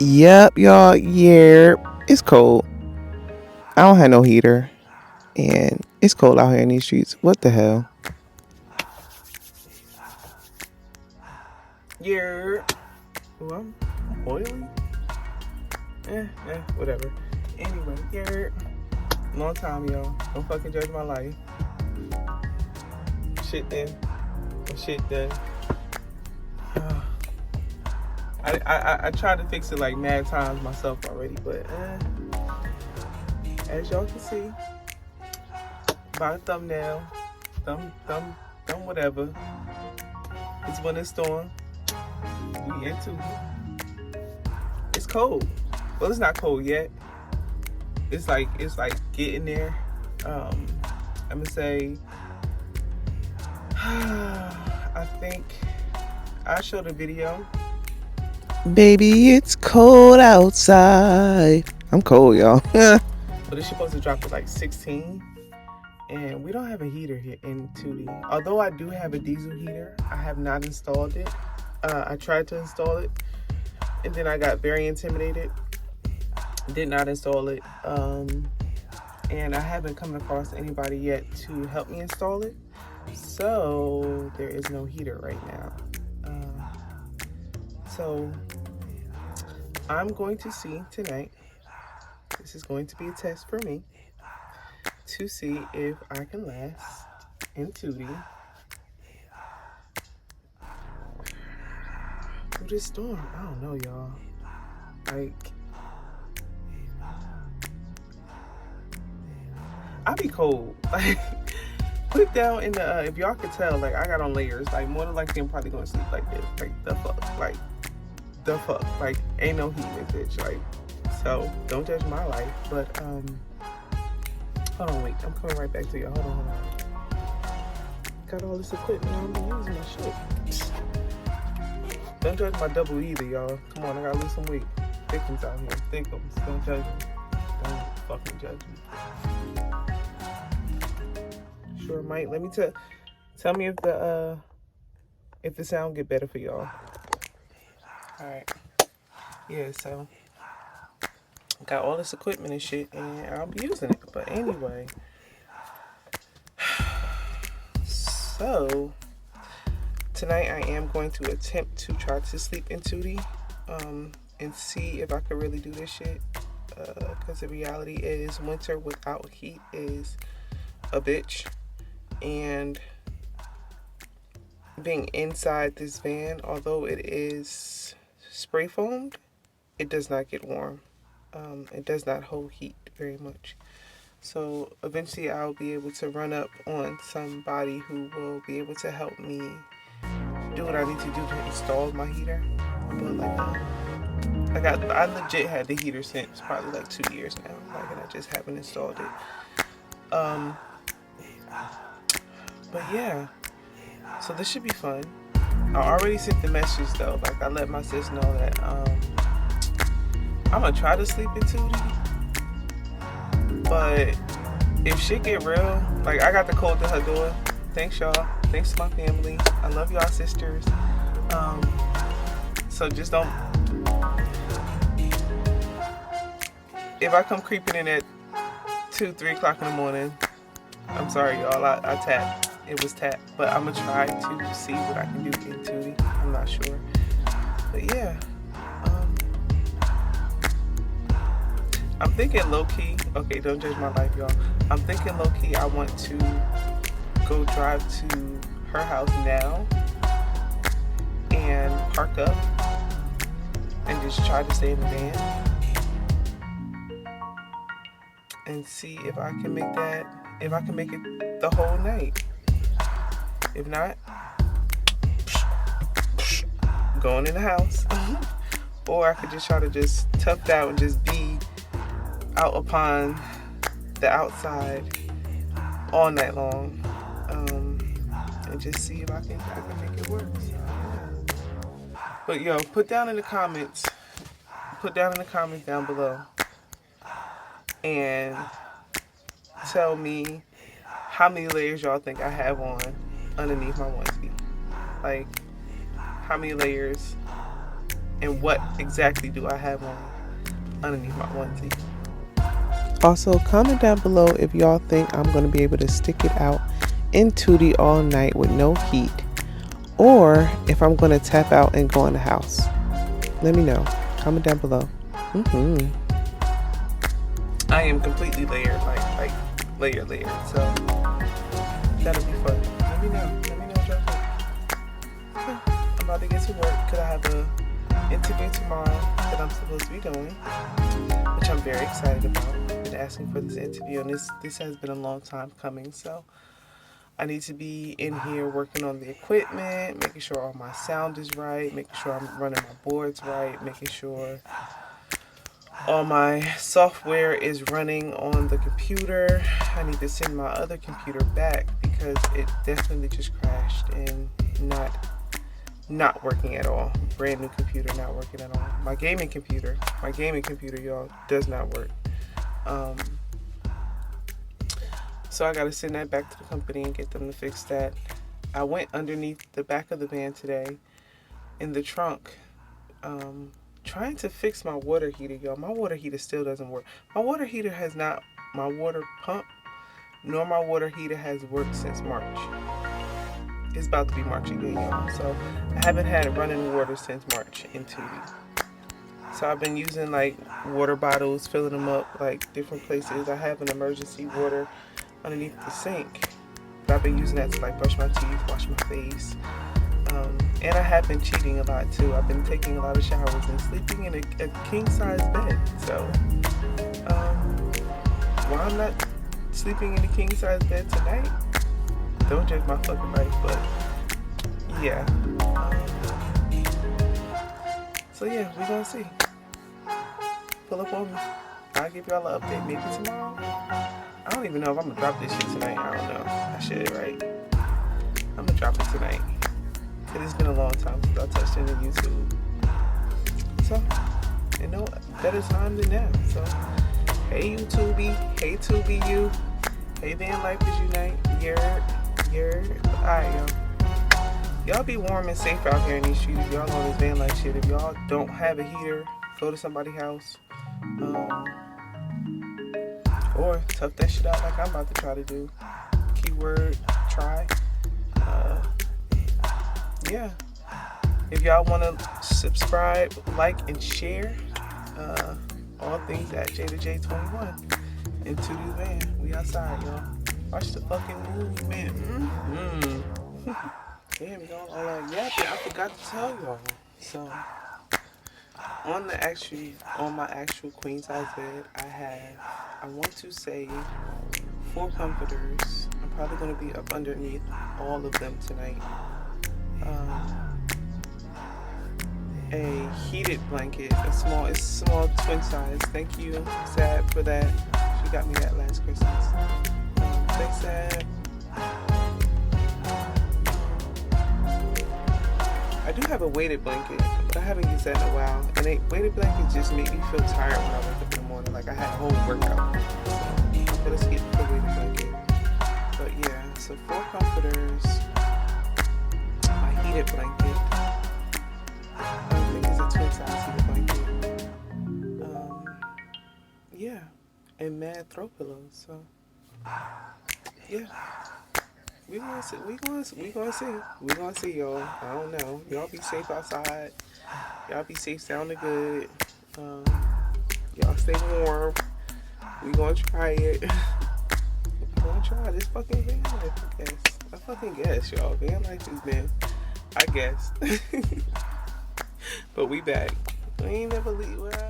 Yep, y'all. Yeah, it's cold. I don't have no heater, and it's cold out here in these streets. What the hell? Yeah. Well, I'm oily. Whatever. Anyway, yeah. Long time, y'all. Don't fucking judge my life. Shit then. Shit then. I tried to fix it like mad times myself already, but as y'all can see by the thumbnail, thumb whatever, it's when it's storm. We into it. It's cold. Well, it's not cold yet. It's like getting there. I'm gonna say I think I showed a video. Baby, it's cold outside. I'm cold, y'all. But it's supposed to drop to like 16. And we don't have a heater here in Tutti. Although I do have a diesel heater, I have not installed it. I tried to install it, and then I got very intimidated. Did not install it. And I haven't come across anybody yet to help me install it. So there is no heater right now. So I'm going to see tonight. This is going to be a test for me to see if I can last in Tutti through this storm. I don't know, y'all. Like, I be cold. Like, put down in the if y'all could tell, like, I got on layers. Like, more than likely I'm probably gonna sleep like this. Like, the fuck. Like, ain't no heat in this bitch. Like, so don't judge my life. But hold on, wait. I'm coming right back to you. Hold on. Got all this equipment. I'm be using my shit. Don't judge my double either, y'all. Come on, I gotta lose some weight. Thickums out here. Thickums. Don't judge me. Don't fucking judge me. Sure might. Let me tell me if the sound get better for y'all. Alright. Yeah, so got all this equipment and shit, and I'll be using it. But anyway, so tonight I am going to attempt to try to sleep in Tutti, and see if I can really do this shit. Because the reality is, winter without heat is a bitch, and being inside this van, although it is spray foamed, it does not get warm. It does not hold heat very much. So eventually I'll be able to run up on somebody who will be able to help me do what I need to do to install my heater. But I legit had the heater since probably like 2 years now. Like, and I just haven't installed it. But yeah. So this should be fun. I already sent the message though. Like, I let my sis know that I'm gonna try to sleep in Tutti. But if shit get real, like, I got the code to her door. Thanks y'all. Thanks to my family. I love y'all sisters. So just don't. If I come creeping in at 2-3 o'clock in the morning, I'm sorry y'all. I tapped. It was tapped. But I'm gonna try to see what I can do in Tutti. I'm not sure. But yeah. I'm thinking low-key, okay, don't judge my life, y'all. I'm thinking low-key I want to go drive to her house now and park up and just try to stay in the van and see if I can make it the whole night. If not, going in the house. Or I could just try to just tough it out and just be out upon the outside all night long, and just see if I can make it work. So, yeah. But yo, put down in the comments down below and tell me how many layers y'all think I have on underneath my onesie. Like, how many layers and what exactly do I have on underneath my onesie. Also, comment down below if y'all think I'm going to be able to stick it out in Tutti all night with no heat, or if I'm going to tap out and go in the house. Let me know. Comment down below. I am completely layered, like layered. So that'll be fun. Let me know what y'all think. I'm about to get to work because I have a interview tomorrow that I'm supposed to be doing, which I'm very excited about. I've been asking for this interview, and this has been a long time coming. So I need to be in here working on the equipment, making sure all my sound is right, making sure I'm running my boards right, making sure all my software is running on the computer. I need to send my other computer back because it definitely just crashed and not working at all. Brand new computer, not working at all. My gaming computer, y'all, does not work. So I gotta send that back to the company and get them to fix that. I went underneath the back of the van today in the trunk, trying to fix my water heater, y'all. My water heater still doesn't work. My water heater has not, my water pump, nor my water heater has worked since March. It's about to be March again, y'all. So I haven't had running water since March in 2 weeks. So I've been using like water bottles, filling them up like different places. I have an emergency water underneath the sink, but I've been using that to like brush my teeth, wash my face. And I have been cheating a lot too. I've been taking a lot of showers and sleeping in a king-size bed. So, while I'm not sleeping in a king-size bed tonight, don't judge my fucking life, but yeah. So yeah, we're gonna see. Pull up on me. I'll give y'all an update maybe tomorrow. I don't even know if I'm gonna drop this shit tonight. I don't know. I should, right? I'm gonna drop it tonight. Cause it's been a long time since I touched into YouTube. So, you know, better time than now. So, hey YouTubey, hey Tubi you, hey Van Life is Unite, you're, alright y'all. Y'all be warm and safe out here in these streets. Y'all on this van life shit. If y'all don't have a heater, go to somebody's house. Or tough that shit out like I'm about to try to do. Keyword, try. Yeah. If y'all want to subscribe, like, and share, all things at JadaJae21 and Tutti van. We outside, y'all. Watch the fucking movement. Damn, y'all all like, yeah, I forgot to tell y'all. So, on my actual queen size bed, I want to say 4 comforters. I'm probably going to be up underneath all of them tonight. A heated blanket, it's small twin size. Thank you, Sad, for that. She got me that last Christmas. Thanks, Sad. I do have a weighted blanket, but I haven't used that in a while. And a weighted blanket just made me feel tired when I wake up in the morning. Like I had a whole workout. So I'm gonna skip the weighted blanket. But yeah, so 4 comforters, my heated blanket. I think it's a twin size heated blanket. Yeah, and mad throw pillows. So yeah. We gonna see, y'all. I don't know. Y'all be safe outside. Y'all be safe, sounding good. Y'all stay warm. We gonna try it. We gonna try this fucking van life, I guess. I fucking guess, y'all. Van life has been, I guess. But we back. We ain't never leave. Well,